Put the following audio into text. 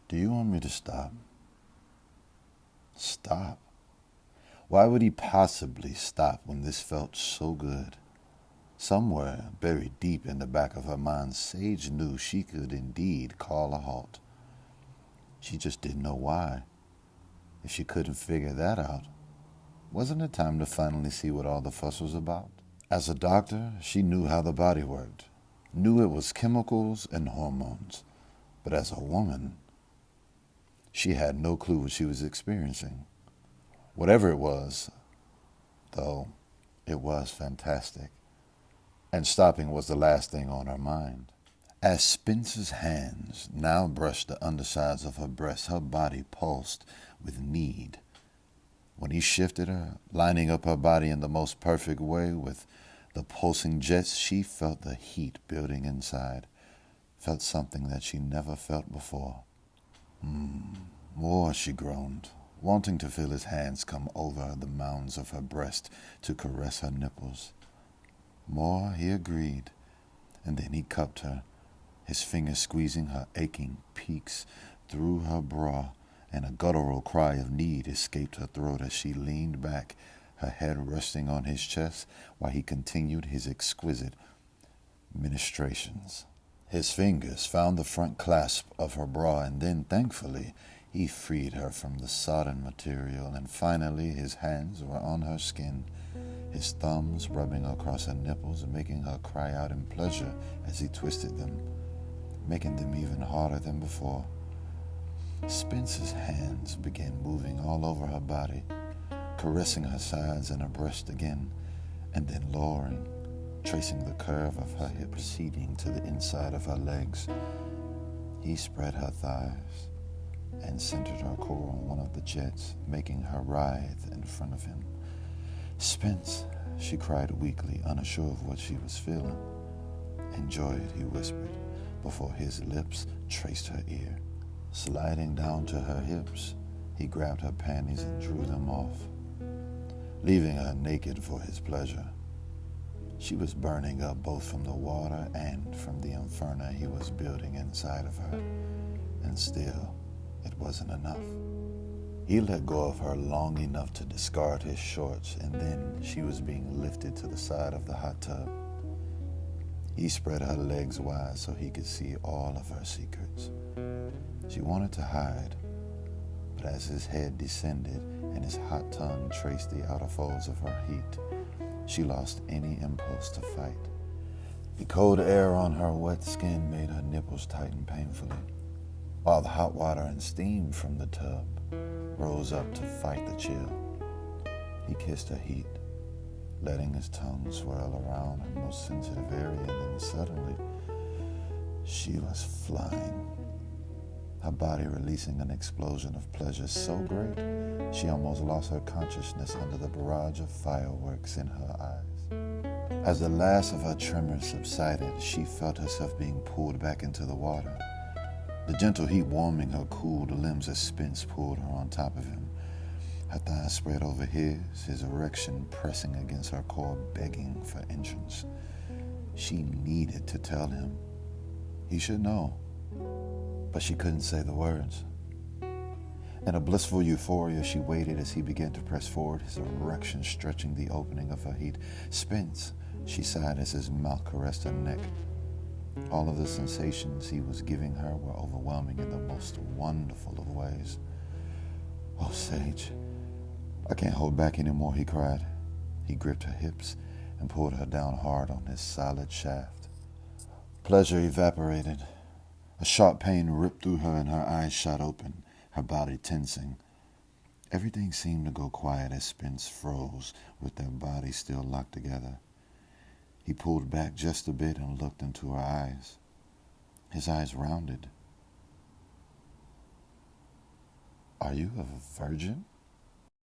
Do you want me to stop? Stop? Why would he possibly stop when this felt so good? Somewhere, buried deep in the back of her mind, Sage knew she could indeed call a halt. She just didn't know why. If she couldn't figure that out, wasn't it time to finally see what all the fuss was about? As a doctor, she knew how the body worked, knew it was chemicals and hormones. But as a woman, she had no clue what she was experiencing. Whatever it was, though, it was fantastic. And stopping was the last thing on her mind. As Spence's hands now brushed the undersides of her breasts, her body pulsed with need. When he shifted her, lining up her body in the most perfect way with the pulsing jets, she felt the heat building inside, felt something that she never felt before. More, she groaned, wanting to feel his hands come over the mounds of her breast to caress her nipples. More, he agreed, and then he cupped her, his fingers squeezing her aching peaks through her bra, and a guttural cry of need escaped her throat as she leaned back, her head resting on his chest while he continued his exquisite ministrations. His fingers found the front clasp of her bra, and then, thankfully, he freed her from the sodden material, and finally his hands were on her skin, his thumbs rubbing across her nipples and making her cry out in pleasure as he twisted them, making them even harder than before. Spence's hands began moving all over her body, caressing her sides and her breast again, and then lowering, tracing the curve of her hip proceeding to the inside of her legs. He spread her thighs and centered her core on one of the jets, making her writhe in front of him. "Spence," she cried weakly, unsure of what she was feeling. "Enjoy it," he whispered, before his lips traced her ear. Sliding down to her hips, he grabbed her panties and drew them off, leaving her naked for his pleasure. She was burning up both from the water and from the inferno he was building inside of her, and still, it wasn't enough. He let go of her long enough to discard his shorts, and then she was being lifted to the side of the hot tub. He spread her legs wide so he could see all of her secrets. She wanted to hide, but as his head descended and his hot tongue traced the outer folds of her heat, she lost any impulse to fight. The cold air on her wet skin made her nipples tighten painfully, while the hot water and steam from the tub rose up to fight the chill. He kissed her heat, letting his tongue swirl around her most sensitive area, and then suddenly, she was flying, her body releasing an explosion of pleasure so great she almost lost her consciousness under the barrage of fireworks in her eyes. As the last of her tremors subsided, she felt herself being pulled back into the water, the gentle heat warming her cooled limbs as Spence pulled her on top of him, her thighs spread over his erection pressing against her core, begging for entrance. She needed to tell him. He should know, but she couldn't say the words. In a blissful euphoria, she waited as he began to press forward, his erection stretching the opening of her heat. "Spence," she sighed as his mouth caressed her neck. All of the sensations he was giving her were overwhelming in the most wonderful of ways. "Oh, Sage, I can't hold back anymore," he cried. He gripped her hips and pulled her down hard on his solid shaft. Pleasure evaporated. A sharp pain ripped through her and her eyes shot open, her body tensing. Everything seemed to go quiet as Spence froze, with their bodies still locked together. He pulled back just a bit and looked into her eyes. His eyes rounded. "Are you a virgin?"